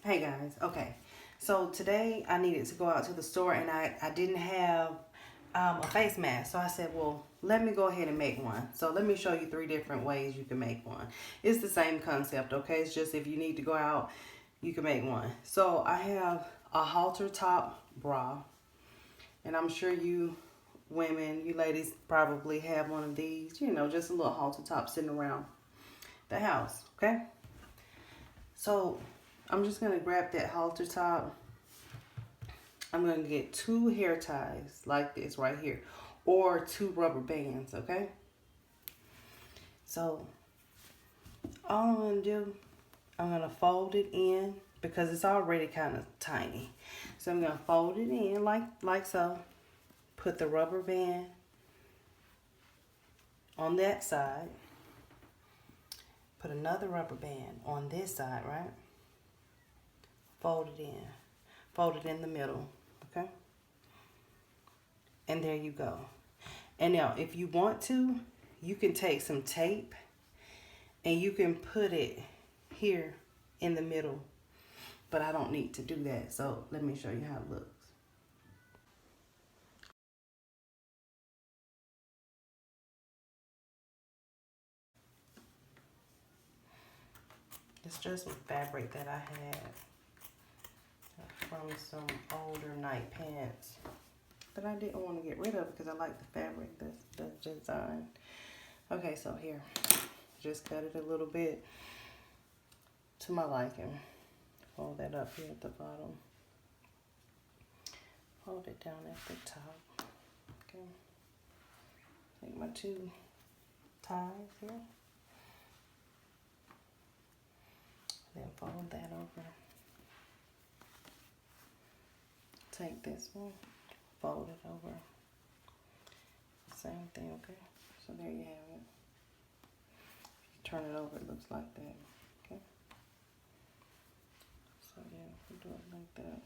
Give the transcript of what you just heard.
Hey guys, okay. So today I needed to go out to the store and I didn't have a face mask. So I said, well, let me go ahead and make one. So let me show you 3 different ways you can make one. It's the same concept, okay? It's just if you need to go out, you can make one. So I have a halter top bra. And I'm sure you women, you ladies probably have one of these. You know, just a little halter top sitting around the house, okay? So I'm just going to grab that halter top. I'm going to get 2 hair ties like this right here. Or 2 rubber bands, okay? So all I'm going to do, I'm going to fold it in because it's already kind of tiny. So I'm going to fold it in like so. Put the rubber band on that side. Put another rubber band on this side, right? Fold it in. Fold it in the middle, okay? And there you go. And now, if you want to, you can take some tape and you can put it here in the middle. But I don't need to do that, so let me show you how it looks. It's just some fabric that I had from some older night pants that I didn't want to get rid of because I like the fabric, the design. Okay, so here, just cut it a little bit to my liking. Fold that up here at the bottom. Fold it down at the top. Okay. Take my 2 ties here. Then fold that over. Take this one, fold it over. Same thing, okay? So there you have it. If you turn it over, it looks like that, okay? So yeah, we'll do it like that.